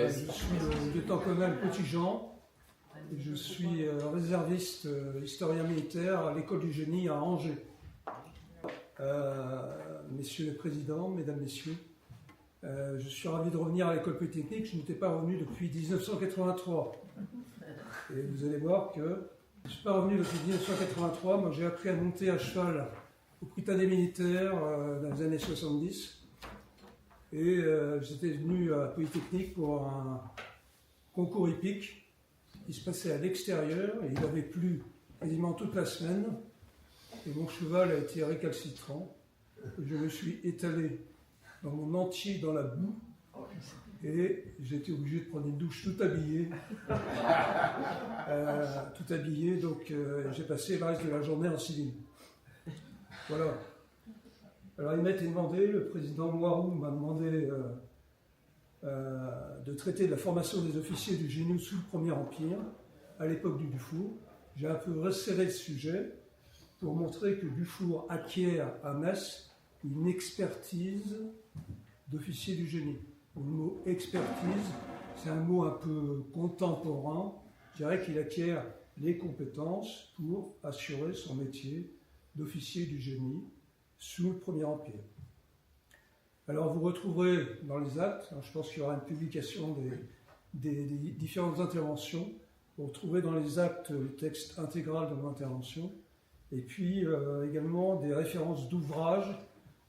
Je suis le lieutenant-colonel Petit-Jean et je suis réserviste historien militaire à l'école du génie à Angers. Messieurs les présidents, mesdames, messieurs, je suis ravi de revenir à l'école polytechnique. Je n'étais pas revenu depuis 1983. Et vous allez voir que je ne suis pas revenu depuis 1983. Moi, j'ai appris à monter à cheval au Prytanée militaire dans les années 70. Et j'étais venu à Polytechnique pour un concours hippique qui se passait à l'extérieur et il avait plu quasiment toute la semaine. Et mon cheval a été récalcitrant. Je me suis étalé dans mon entier dans la boue et j'ai été obligé de prendre une douche tout habillé. Donc j'ai passé le reste de la journée en civil. Voilà. Alors il m'a été demandé, le président Moirou m'a demandé de traiter de la formation des officiers du génie sous le Premier Empire, à l'époque du Dufour. J'ai un peu resserré le sujet pour montrer que Dufour acquiert à Metz une expertise d'officier du génie. Le mot expertise, c'est un mot un peu contemporain. Je dirais qu'il acquiert les compétences pour assurer son métier d'officier du génie sous le Premier Empire. Alors vous retrouverez dans les actes, je pense qu'il y aura une publication des différentes interventions, vous retrouverez dans les actes le texte intégral de mon intervention, et puis également des références d'ouvrages,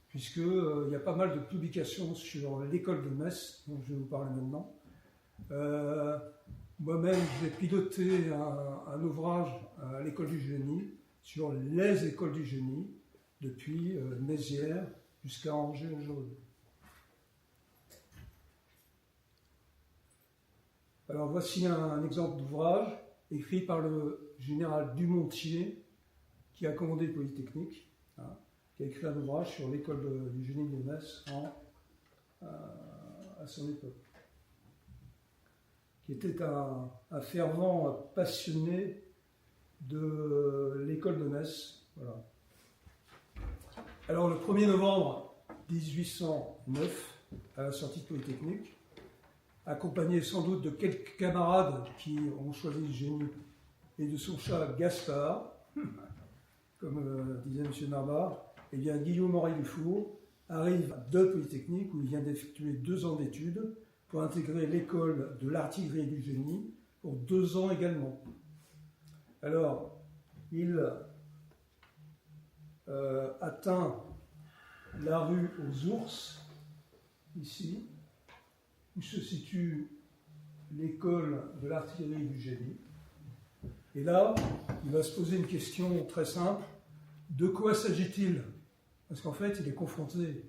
puisqu'il y a pas mal de publications sur l'école de Metz, dont je vais vous parler maintenant. Moi-même, j'ai piloté un ouvrage à l'école du génie sur les écoles du génie, depuis Mézières jusqu'à Angers aujourd'hui. Alors voici un exemple d'ouvrage écrit par le général Dumontier, qui a commandé Polytechnique, qui a écrit un ouvrage sur l'école du génie de Metz à son époque, qui était un fervent passionné de l'école de Metz. Voilà. Alors le 1er novembre 1809, à la sortie de Polytechnique, accompagné sans doute de quelques camarades qui ont choisi le génie et de son chat Gaspard, comme disait M. Narbard, eh bien Guillaume-Henri Dufour arrive de Polytechnique où il vient d'effectuer 2 ans d'études pour intégrer l'école de l'artillerie et du génie pour 2 ans également. Alors, il atteint la rue aux Ours, ici, où se situe l'école de l'artillerie et du génie. Et là, il va se poser une question très simple. De quoi s'agit-il? Parce qu'en fait, il est confronté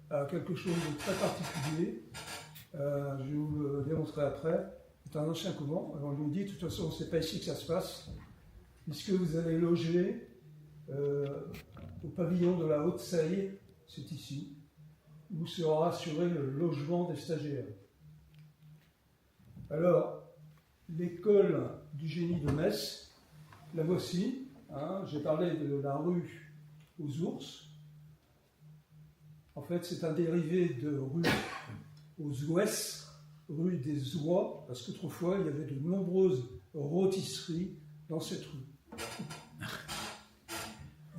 à quelque chose de très particulier. Je vais vous le démontrer après. C'est un ancien couvent. Alors, on lui dit, de toute façon, c'est pas ici que ça se passe, puisque vous allez loger au pavillon de la Haute-Seille, c'est ici, où sera assuré le logement des stagiaires. Alors, l'école du génie de Metz, la voici. J'ai parlé de la rue aux Ours. En fait, c'est un dérivé de rue aux Ouest, rue des Oies, parce qu'autrefois, il y avait de nombreuses rôtisseries dans cette rue.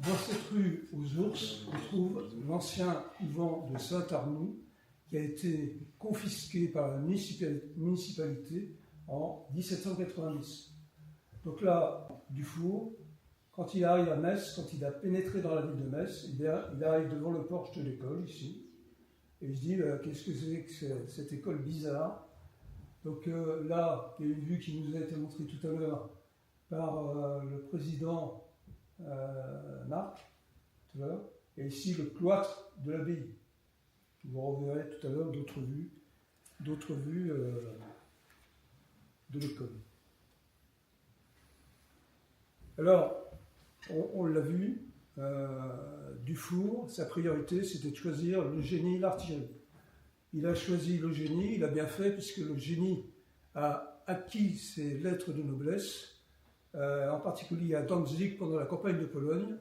Dans cette rue aux Ours, on trouve l'ancien couvent de Saint-Arnoux, qui a été confisqué par la municipalité en 1790. Donc là, Dufour, quand il arrive à Metz, quand il a pénétré dans la ville de Metz, il arrive devant le porche de l'école, ici, et il se dit, qu'est-ce que c'est que cette école bizarre? Donc là, il y a une vue qui nous a été montrée tout à l'heure par le président Marc, tout à l'heure, et ici le cloître de l'abbaye. Vous reverrez tout à l'heure d'autres vues de l'école. Alors, on l'a vu, Dufour, sa priorité, c'était de choisir le génie et l'artillerie. Il a choisi le génie, il a bien fait, puisque le génie a acquis ses lettres de noblesse, en particulier à Danzig pendant la campagne de Pologne,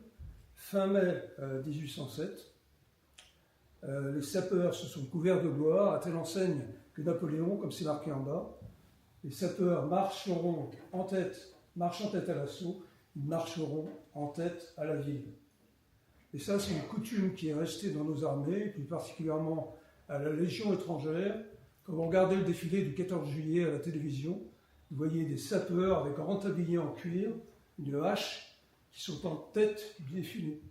fin mai 1807. Les sapeurs se sont couverts de gloire, à telle enseigne que Napoléon, comme c'est marqué en bas, les sapeurs marcheront en tête, marchent en tête à l'assaut, ils marcheront en tête à la ville. Et ça, c'est une coutume qui est restée dans nos armées, et plus particulièrement à la Légion étrangère. Quand vous regardez le défilé du 14 juillet à la télévision, vous voyez des sapeurs avec un grand tablier en cuir, une hache, qui sont en tête du défilé.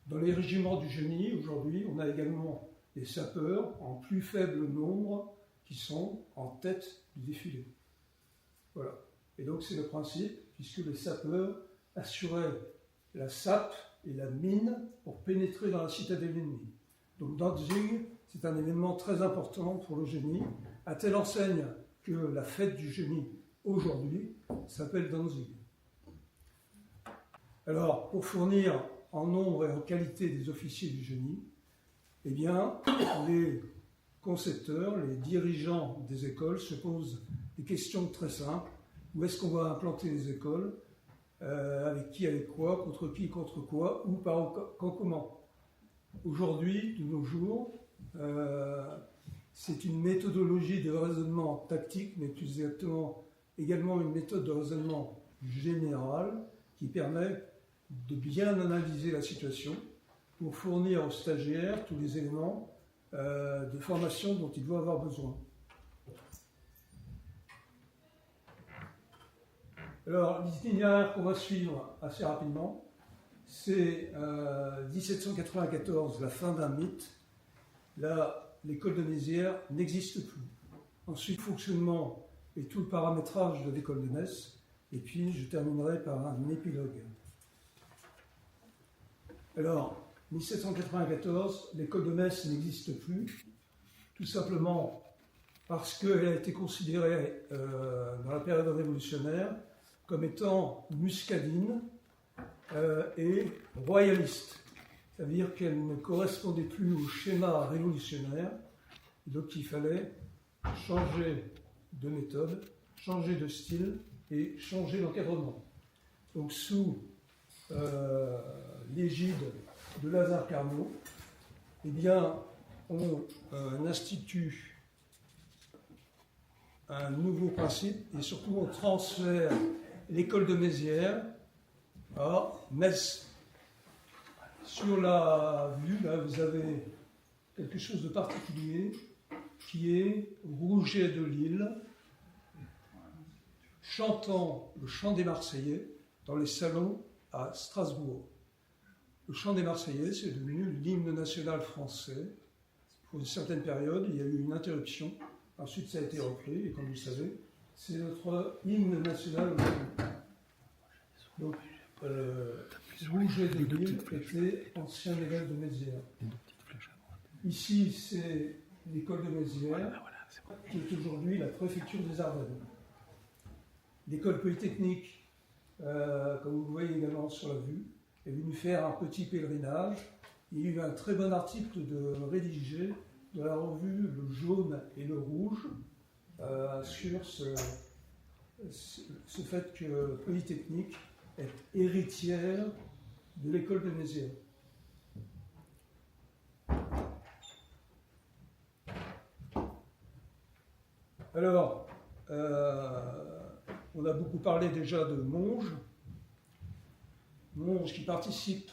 Dans les régiments du génie, aujourd'hui, on a également des sapeurs en plus faible nombre qui sont en tête du défilé. Voilà. Et donc c'est le principe, puisque les sapeurs assuraient la sape et la mine pour pénétrer dans la citadelle ennemie. Donc Danzig, c'est un événement très important pour le génie, à telle enseigne que la fête du génie aujourd'hui s'appelle Danzig. Alors, pour fournir en nombre et en qualité des officiers du génie, eh bien, les concepteurs, les dirigeants des écoles se posent des questions très simples. Où est-ce qu'on va implanter les écoles? Avec qui, avec quoi? Contre qui, contre quoi? Où, par quand, comment? Aujourd'hui, de nos jours, c'est une méthodologie de raisonnement tactique, mais plus exactement également une méthode de raisonnement général qui permet de bien analyser la situation pour fournir aux stagiaires tous les éléments de formation dont ils doivent avoir besoin. Alors, l'itinéraire qu'on va suivre assez rapidement, c'est 1794, la fin d'un mythe. Là, l'école de Mézières n'existe plus. Ensuite, fonctionnement et tout le paramétrage de l'école de Metz. Et puis, je terminerai par un épilogue. Alors, 1794, l'école de Metz n'existe plus, tout simplement parce qu'elle a été considérée dans la période révolutionnaire comme étant muscadine et royaliste. C'est-à-dire qu'elle ne correspondait plus au schéma révolutionnaire, donc il fallait changer de méthode, changer de style et changer d'encadrement. Donc sous l'égide de Lazare Carnot, eh bien, on institue un nouveau principe et surtout on transfère l'école de Mézières à Metz. Sur la vue, là, vous avez quelque chose de particulier qui est Rouget de Lille chantant le chant des Marseillais dans les salons à Strasbourg. Le chant des Marseillais, c'est devenu l'hymne national français. Pour une certaine période, il y a eu une interruption. Ensuite, ça a été repris, et comme vous le savez, c'est notre hymne national aujourd'hui. Donc, Rouget de Lille était ancien élève de Mézières. Ici, c'est l'école de Mézières, qui est aujourd'hui la préfecture des Ardennes. L'école polytechnique, comme vous le voyez également sur la vue, est venue faire un petit pèlerinage. Il y a eu un très bon article de rédigé de la revue Le Jaune et le Rouge sur ce fait que Polytechnique est héritière de l'école de Mézières. Alors, on a beaucoup parlé déjà de Monge. Monge qui participe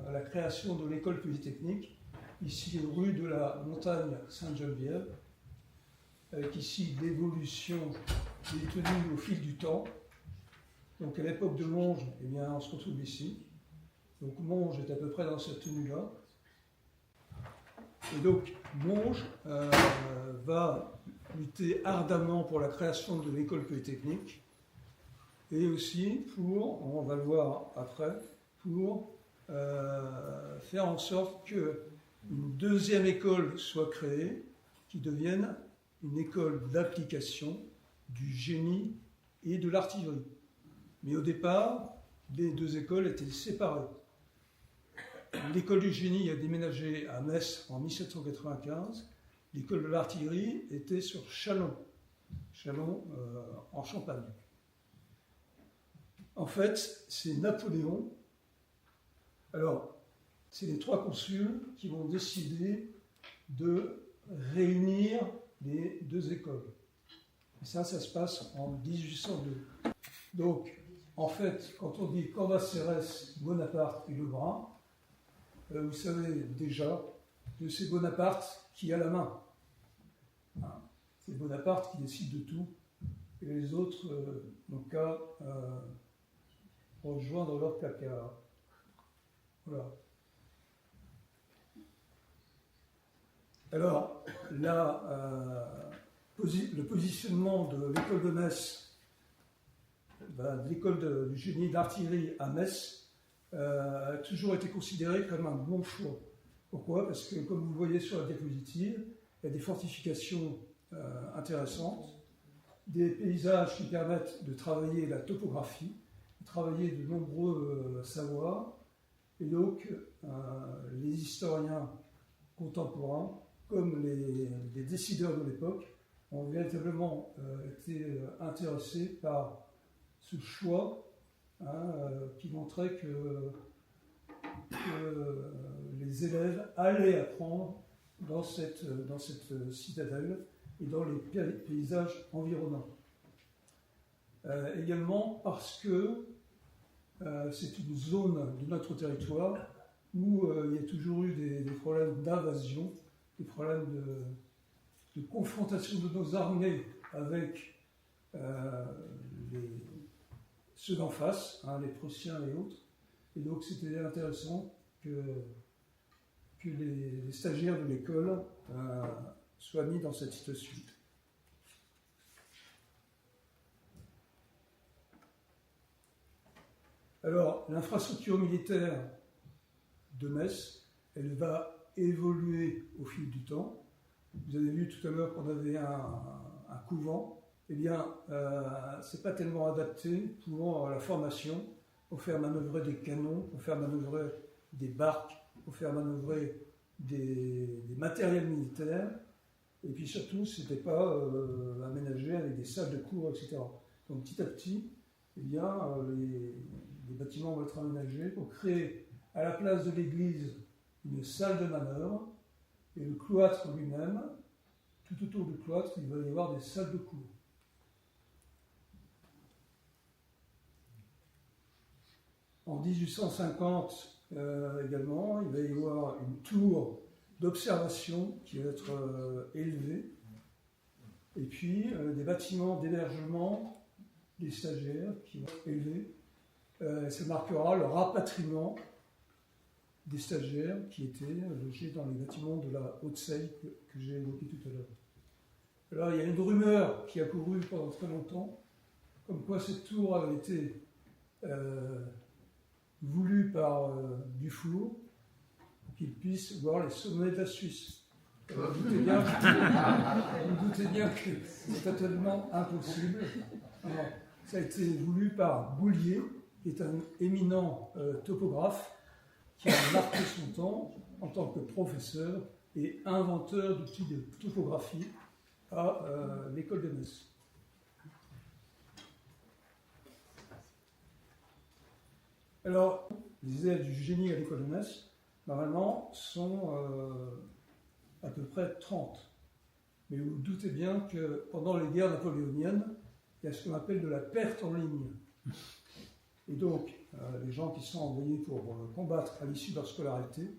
à la création de l'école polytechnique, ici rue de la Montagne Sainte-Geneviève, avec ici l'évolution des tenues au fil du temps. Donc à l'époque de Monge, eh bien, on se retrouve ici. Donc Monge est à peu près dans cette tenue-là. Et donc Monge va lutter ardemment pour la création de l'école polytechnique et aussi pour, on va le voir après, pour faire en sorte qu'une deuxième école soit créée qui devienne une école d'application du génie et de l'artillerie. Mais au départ, les deux écoles étaient séparées. L'école du génie a déménagé à Metz en 1795. L'école de l'artillerie était sur Châlons, en Champagne. En fait, c'est Napoléon. Alors, c'est les 3 consuls qui vont décider de réunir les 2 écoles. Et ça se passe en 1802. Donc, en fait, quand on dit Cambacérès, Bonaparte et Lebrun, vous savez déjà que c'est Bonaparte qui a la main. Hein, c'est Bonaparte qui décide de tout, et les autres n'ont qu'à rejoindre leur placard. Voilà. Alors, là, le positionnement de l'école de Metz, de l'école du génie d'artillerie à Metz, a toujours été considéré comme un bon choix. Pourquoi? Parce que, comme vous le voyez sur la diapositive, il y a des fortifications intéressantes, des paysages qui permettent de travailler la topographie, de travailler de nombreux savoirs, et donc les historiens contemporains, comme les décideurs de l'époque, ont véritablement été intéressés par ce choix qui montrait que les élèves allaient apprendre dans cette citadelle et dans les paysages environnants. Également parce que c'est une zone de notre territoire où il y a toujours eu des problèmes d'invasion, des problèmes de confrontation de nos armées avec ceux d'en face, les Prussiens et autres. Et donc c'était intéressant que les stagiaires de l'école soient mis dans cette situation. Alors, l'infrastructure militaire de Metz, elle va évoluer au fil du temps. Vous avez vu tout à l'heure qu'on avait un couvent. Eh bien, ce n'est pas tellement adapté pour la formation, pour faire manœuvrer des canons, pour faire manœuvrer des barques, pour faire manœuvrer des matériels militaires. Et puis surtout, ce n'était pas aménagé avec des salles de cours, etc. Donc petit à petit, eh bien, les bâtiments vont être aménagés pour créer à la place de l'église une salle de manœuvre, et le cloître lui-même, tout autour du cloître, il va y avoir des salles de cours. En 1850 également, il va y avoir une tour d'observation qui va être élevée, et puis des bâtiments d'hébergement des stagiaires qui vont être élevés. Ça marquera le rapatriement des stagiaires qui étaient logés dans les bâtiments de la Haute-Seille que j'ai évoqué tout à l'heure. Alors, il y a une rumeur qui a couru pendant très longtemps, comme quoi cette tour avait été voulue par Dufour pour qu'il puisse voir les sommets de la Suisse. Vous doutez bien que c'est totalement impossible. Alors, ça a été voulu par Boulier, qui est un éminent topographe, qui a marqué son temps en tant que professeur et inventeur d'outils de topographie à l'école de Metz. Alors, les élèves du génie à l'école de Metz, normalement, sont à peu près 30. Mais vous vous doutez bien que pendant les guerres napoléoniennes, il y a ce qu'on appelle de la perte en ligne. Et donc, les gens qui sont envoyés pour combattre à l'issue de leur scolarité,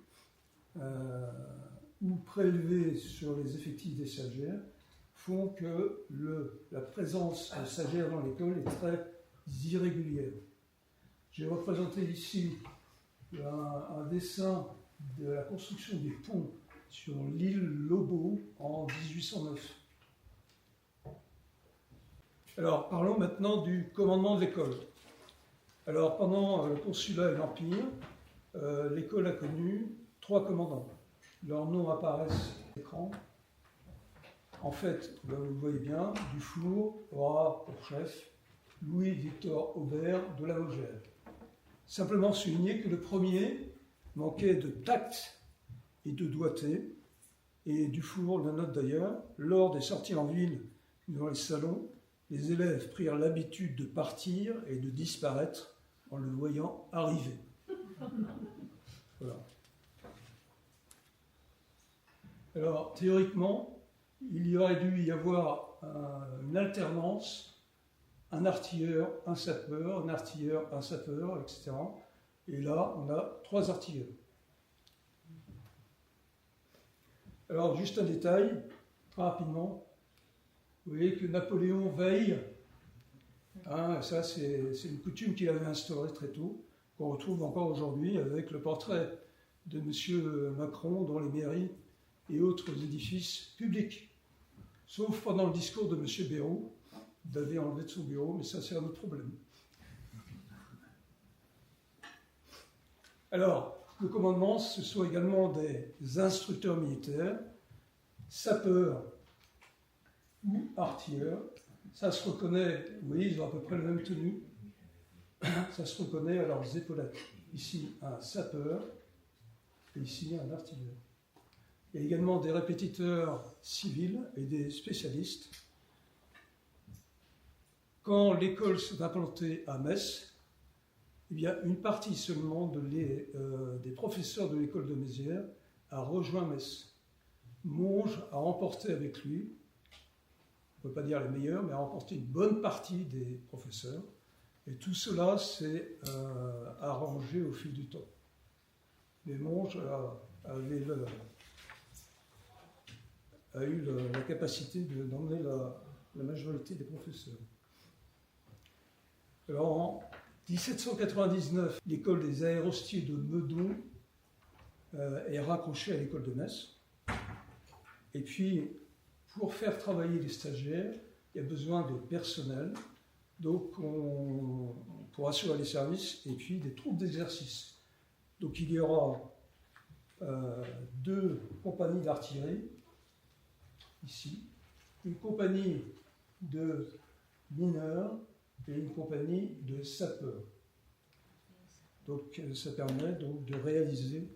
ou prélevés sur les effectifs des stagiaires, font que la présence de stagiaires dans l'école est très irrégulière. J'ai représenté ici un dessin de la construction des ponts sur l'île Lobau en 1809. Alors, parlons maintenant du commandement de l'école. Alors, pendant le Consulat et l'Empire, l'école a connu 3 commandants. Leurs noms apparaissent à l'écran. En fait, vous le voyez bien, Dufour aura pour chef Louis-Victor Aubert de La Logère. Simplement souligner que le premier manquait de tact et de doigté, et Dufour le note d'ailleurs, lors des sorties en ville dans les salons, les élèves prirent l'habitude de partir et de disparaître en le voyant arriver. Voilà. Alors, théoriquement, il y aurait dû y avoir une alternance, un artilleur, un sapeur, un artilleur, un sapeur, etc. Et là, on a 3 artilleurs. Alors, juste un détail, très rapidement. Vous voyez que Napoléon veille. Hein, ça, c'est une coutume qu'il avait instaurée très tôt, qu'on retrouve encore aujourd'hui avec le portrait de M. Macron dans les mairies et autres édifices publics. Sauf pendant le discours de M. Bayrou, il l'avait enlevé de son bureau, mais ça, c'est un autre problème. Alors, le commandement, ce sont également des instructeurs militaires, sapeurs ou artilleurs. Ça se reconnaît, vous voyez, ils ont à peu près la même tenue. Ça se reconnaît à leurs épaulettes. Ici, un sapeur, et ici, un artilleur. Il y a également des répétiteurs civils et des spécialistes. Quand l'école s'est implantée à Metz, eh bien, une partie seulement des professeurs de l'école de Mézières a rejoint Metz. Monge a remporté avec lui, on ne peut pas dire les meilleurs, mais a remporté une bonne partie des professeurs. Et tout cela s'est arrangé au fil du temps. Mais Monge a eu la capacité d'emmener la majorité des professeurs. Alors en 1799, l'école des aérostiers de Meudon est raccrochée à l'école de Metz. Et puis, pour faire travailler les stagiaires, il y a besoin de personnel, donc pour assurer les services, et puis des troupes d'exercice. Donc il y aura 2 compagnies d'artillerie, ici, une compagnie de mineurs et une compagnie de sapeurs. Donc ça permet donc de réaliser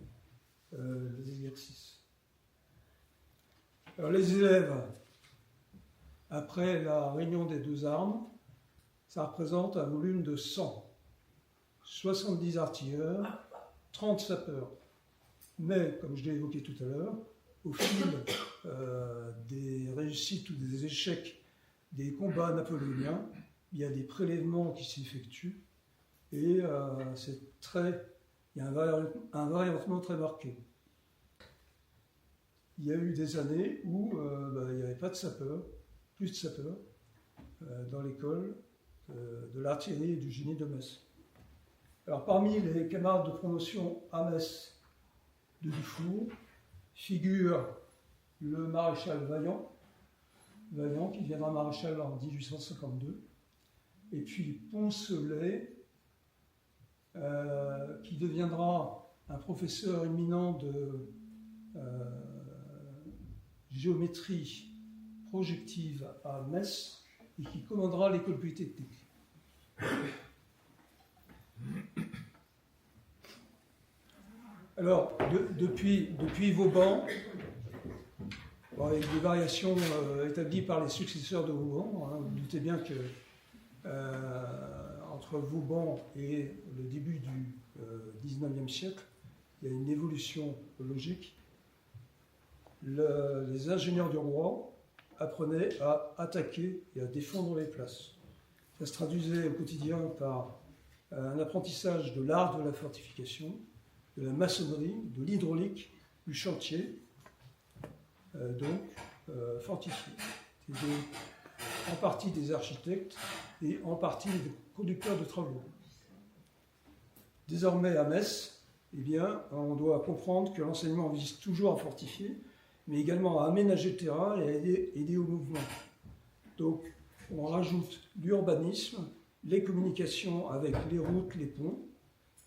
les exercices. Alors les élèves, après la réunion des 2 armes, ça représente un volume de 100. 70 artilleurs, 30 sapeurs. Mais, comme je l'ai évoqué tout à l'heure, au fil des réussites ou des échecs des combats napoléoniens, il y a des prélèvements qui s'effectuent et il y a un variement très marqué. Il y a eu des années où il n'y avait pas de sapeurs, plus de sapeurs, dans l'école de l'artillerie et du génie de Metz. Alors parmi les camarades de promotion à Metz de Dufour figure le maréchal Vaillant qui deviendra maréchal en 1852, et puis Poncelet, qui deviendra un professeur éminent de géométrie projective à Metz et qui commandera l'école polytechnique. Alors, depuis Vauban, avec des variations établies par les successeurs de Vauban, hein, vous doutez bien que entre Vauban et le début du XIXe siècle, il y a une évolution logique. Les ingénieurs du roi apprenaient à attaquer et à défendre les places. Ça se traduisait au quotidien par un apprentissage de l'art de la fortification, de la maçonnerie, de l'hydraulique, du chantier, fortifié. C'était en partie des architectes et en partie des conducteurs de travaux. Désormais à Metz, eh bien, on doit comprendre que l'enseignement vise toujours à fortifier, mais également à aménager le terrain et à aider au mouvement. Donc, on rajoute l'urbanisme, les communications avec les routes, les ponts,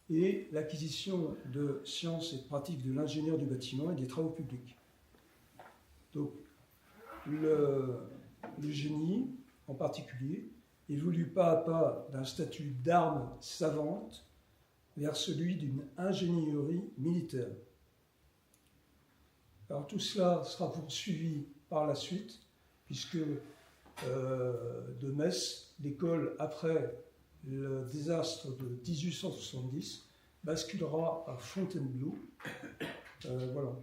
et l'acquisition de sciences et de pratiques de l'ingénieur du bâtiment et des travaux publics. Donc, le génie, en particulier, évolue pas à pas d'un statut d'arme savante vers celui d'une ingénierie militaire. Alors tout cela sera poursuivi par la suite, puisque de Metz, l'école, après le désastre de 1870, basculera à Fontainebleau. Voilà.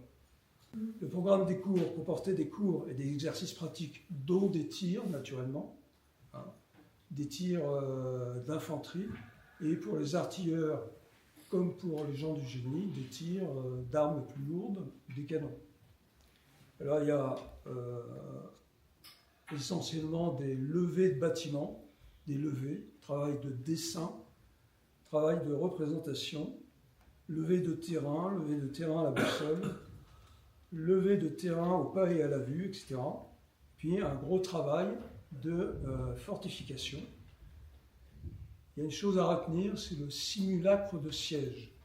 Le programme des cours comportait des cours et des exercices pratiques, dont des tirs, naturellement, hein, des tirs d'infanterie, et pour les artilleurs, comme pour les gens du génie, des tirs d'armes plus lourdes, des canons. Alors il y a essentiellement des levées de bâtiments, des levées, travail de dessin, travail de représentation, levée de terrain à la boussole, levée de terrain au pas et à la vue, etc. Puis un gros travail de fortification. Il y a une chose à retenir, c'est le simulacre de siège.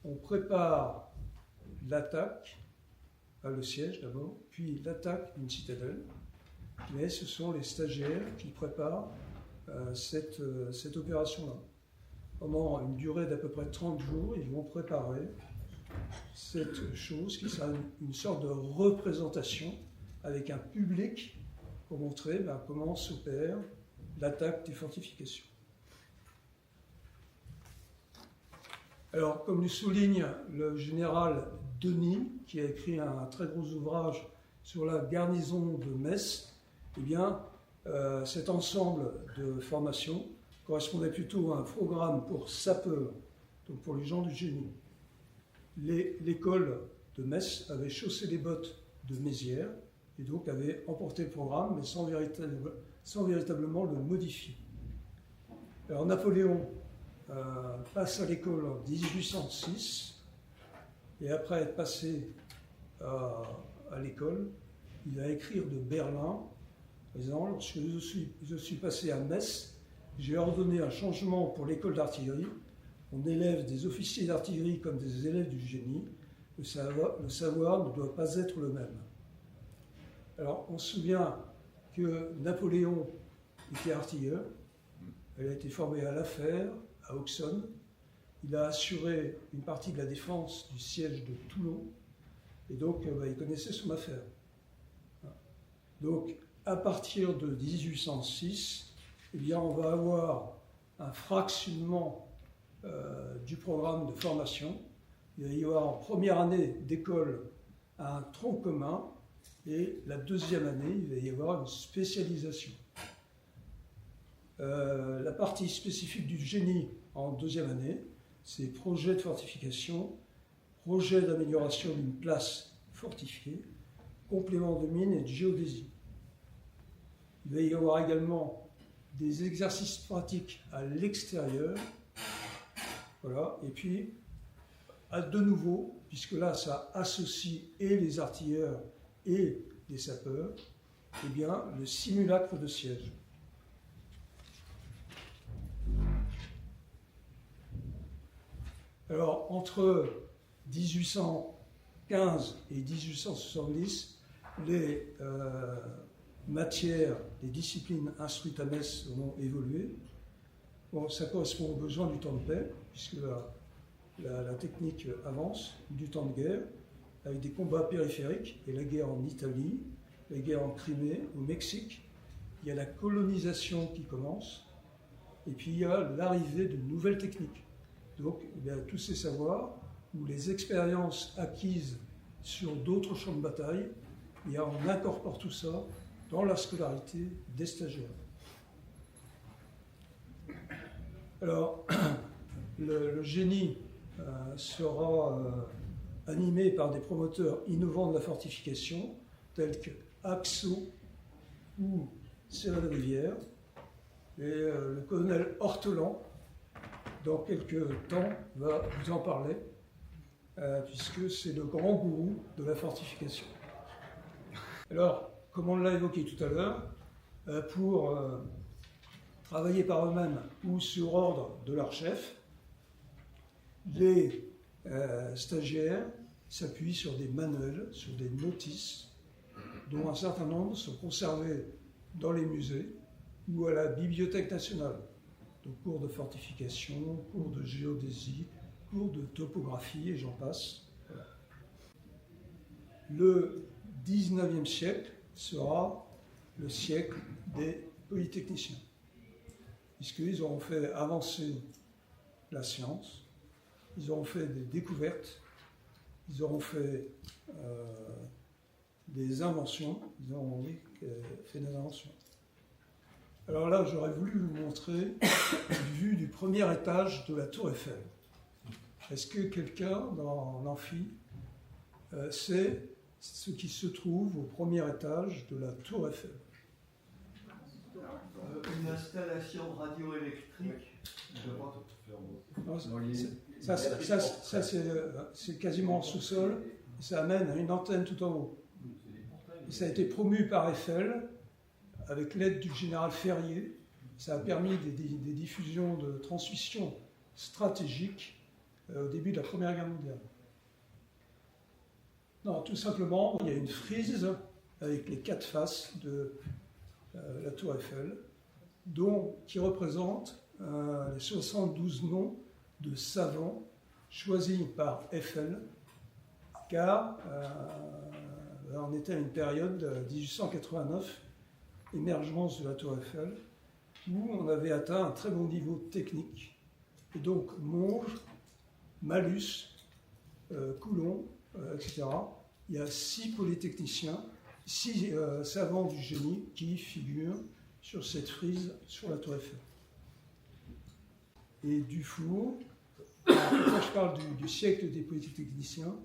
On prépare l'attaque, le siège d'abord, puis l'attaque d'une citadelle, mais ce sont les stagiaires qui préparent cette opération-là. Pendant une durée d'à peu près 30 jours, ils vont préparer cette chose qui sera une sorte de représentation avec un public pour montrer comment s'opère l'attaque des fortifications. Alors, comme le souligne le général Denis, qui a écrit un très gros ouvrage sur la garnison de Metz, eh bien, cet ensemble de formations correspondait plutôt à un programme pour sapeurs, donc pour les gens du génie. L'école de Metz avait chaussé les bottes de Mézières et donc avait emporté le programme, mais sans véritablement le modifier. Alors Napoléon passe à l'école en 1806, et après être passé à l'école, il va écrire de Berlin, en disant « Lorsque je suis passé à Metz, j'ai ordonné un changement pour l'école d'artillerie. On élève des officiers d'artillerie comme des élèves du génie. Le savoir ne doit pas être le même. » Alors, on se souvient que Napoléon était artilleur. Il a été formé à La Fère, à Auxonne. Il a assuré une partie de la défense du siège de Toulon. Et donc, il connaissait son affaire. Donc, à partir de 1806, eh bien, on va avoir un fractionnement du programme de formation. Il va y avoir en première année d'école un tronc commun, et la deuxième année, il va y avoir une spécialisation. La partie spécifique du génie en deuxième année, c'est projet de fortification, projet d'amélioration d'une place fortifiée, complément de mine et de géodésie. Il va y avoir également des exercices pratiques à l'extérieur. Voilà. Et puis, de nouveau, puisque là, ça associe et les artilleurs et les sapeurs, eh bien, le simulacre de siège. Alors, entre 1815 et 1870, les matières, les disciplines instruites à Metz vont évoluer. Bon, ça correspond aux besoins du temps de paix, puisque la technique avance, du temps de guerre, avec des combats périphériques, et la guerre en Italie, la guerre en Crimée, au Mexique. Il y a la colonisation qui commence, et puis il y a l'arrivée de nouvelles techniques. Donc, il y a tous ces savoirs, ou les expériences acquises sur d'autres champs de bataille, et on incorpore tout ça dans la scolarité des stagiaires. Alors, le génie sera animé par des promoteurs innovants de la fortification, tels que Axo ou Serre-de-Rivière, et le colonel Hortelan, dans quelques temps, va vous en parler, puisque c'est le grand gourou de la fortification. Alors, comme on l'a évoqué tout à l'heure, pour travailler par eux-mêmes ou sur ordre de leur chef, les stagiaires s'appuient sur des manuels, sur des notices, dont un certain nombre sont conservés dans les musées ou à la Bibliothèque nationale. Donc, cours de fortification, cours de géodésie, cours de topographie, et j'en passe. Voilà. Le 19e siècle sera le siècle des polytechniciens, puisqu'ils auront fait avancer la science, ils auront fait des découvertes, ils auront fait des inventions, ils auront fait des inventions. Alors là, j'aurais voulu vous montrer une vue du premier étage de la Tour Eiffel. Est-ce que quelqu'un dans l'amphi sait ce qui se trouve au premier étage de la Tour Eiffel? Une installation radioélectrique. Ça c'est quasiment en sous-sol. Ça amène à une antenne tout en haut. Et ça a été promu par Eiffel avec l'aide du général Ferrier. Ça a permis des diffusions de transmission stratégiques au début de la Première Guerre mondiale. Non, tout simplement, il y a une frise avec les 4 faces de la Tour Eiffel, qui représente les 72 noms de savants choisis par Eiffel, car on était à une période 1889, émergence de la Tour Eiffel, où on avait atteint un très bon niveau technique. Et donc Monge, Malus, Coulon, etc. Il y a 6 polytechniciens, 6 savants du génie qui figurent sur cette frise sur la Tour Eiffel. Et Dufour, pourquoi je parle du siècle des polytechniciens?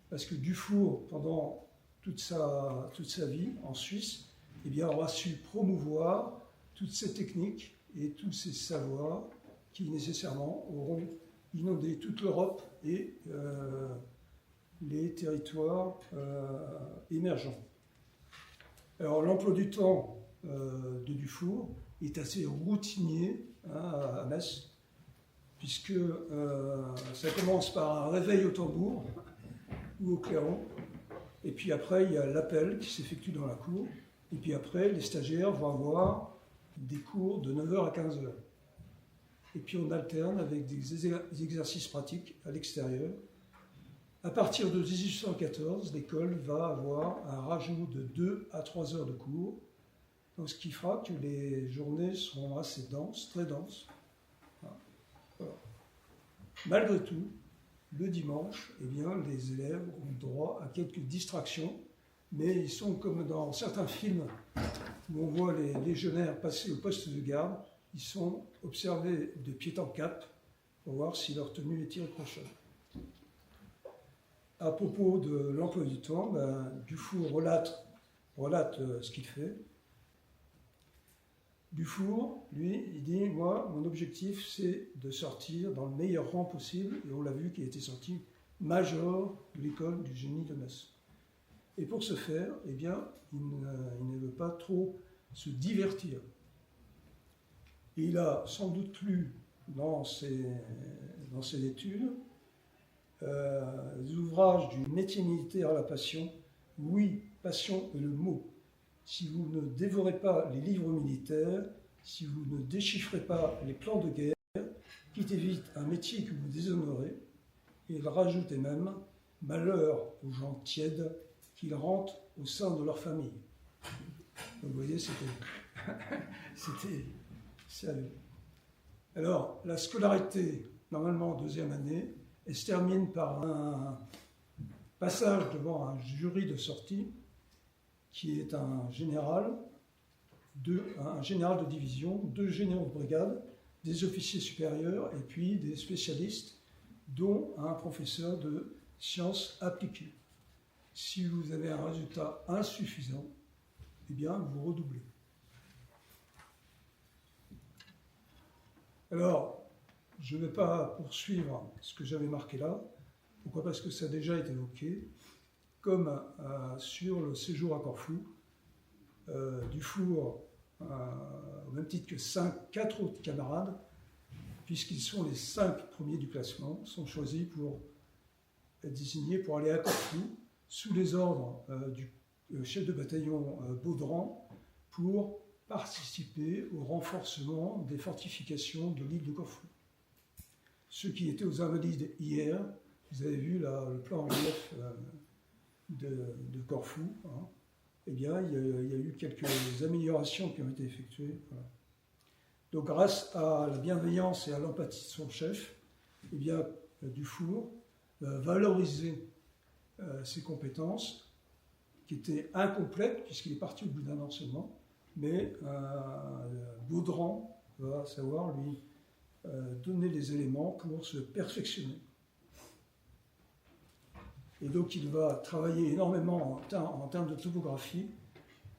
Parce que Dufour, pendant toute sa vie en Suisse, eh bien, aura su promouvoir toutes ces techniques et tous ces savoirs qui nécessairement auront inondé toute l'Europe et les territoires émergents. Alors l'emploi du temps de Dufour est assez routinier à Metz, puisque ça commence par un réveil au tambour ou au clairon, et puis après il y a l'appel qui s'effectue dans la cour, et puis après les stagiaires vont avoir des cours de 9h à 15h. Et puis on alterne avec des exercices pratiques à l'extérieur. À partir de 1814, l'école va avoir un rajout de 2 à 3 heures de cours, donc ce qui fera que les journées seront assez denses, très denses. Voilà. Malgré tout, le dimanche, eh bien, les élèves ont droit à quelques distractions, mais ils sont comme dans certains films où on voit les légionnaires passer au poste de garde, ils sont observés de pied en cap pour voir si leur tenue est irréprochable. À propos de l'emploi du temps, Dufour relate ce qu'il fait. Dufour, lui, il dit, moi, mon objectif, c'est de sortir dans le meilleur rang possible, et on l'a vu qu'il était sorti major de l'école du génie de Metz. Et pour ce faire, eh bien, il ne veut pas trop se divertir. Et il a sans doute lu dans ses études les ouvrages du métier militaire à la passion. Oui, passion est le mot. Si vous ne dévorez pas les livres militaires, si vous ne déchiffrez pas les plans de guerre, quittez vite un métier que vous déshonorez. Et il rajoutait même « malheur aux gens tièdes qu'ils rentrent au sein de leur famille ». Donc vous voyez, c'était sérieux. Alors, la scolarité, normalement en 2e année, elle se termine par un passage devant un jury de sortie qui est un général de division, 2 généraux de brigade, des officiers supérieurs et puis des spécialistes, dont un professeur de sciences appliquées. Si vous avez un résultat insuffisant, eh bien, vous redoublez. Alors, je ne vais pas poursuivre ce que j'avais marqué là. Pourquoi? Parce que ça a déjà été évoqué. Comme sur le séjour à Corfou, Dufour, au même titre que 4 autres camarades, puisqu'ils sont les 5 premiers du classement, sont choisis pour être désignés pour aller à Corfou, sous les ordres du chef de bataillon Baudran, pour participer au renforcement des fortifications de l'île de Corfou. Ceux qui étaient aux Invalides hier, vous avez vu là, le plan en relief de Corfou, hein. Eh bien, il y a eu quelques améliorations qui ont été effectuées. Voilà. Donc, grâce à la bienveillance et à l'empathie de son chef, eh bien, Dufour va valoriser ses compétences, qui étaient incomplètes, puisqu'il est parti au bout d'un an seulement, mais Baudran va savoir lui donner les éléments pour se perfectionner. Et donc il va travailler énormément en termes de topographie.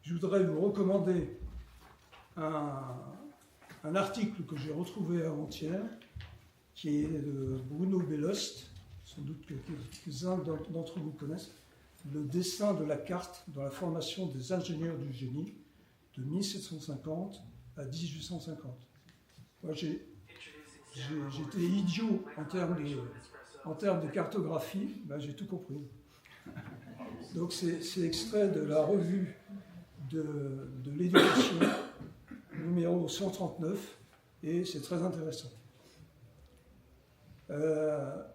Je voudrais vous recommander un article que j'ai retrouvé avant-hier, qui est de Bruno Bellost, sans doute que quelques-uns d'entre vous connaissent, le dessin de la carte dans la formation des ingénieurs du génie de 1750 à 1850. Moi, j'étais idiot en termes de cartographie, ben, j'ai tout compris. Donc c'est extrait de la revue de l'éducation, numéro 139, et c'est très intéressant.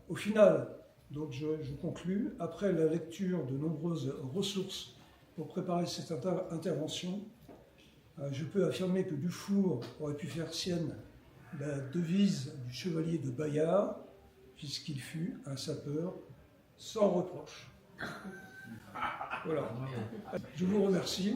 Au final, donc je conclus, après la lecture de nombreuses ressources pour préparer cette intervention, je peux affirmer que Dufour aurait pu faire sienne la devise du chevalier de Bayard, puisqu'il fut un sapeur sans reproche. Voilà. Je vous remercie.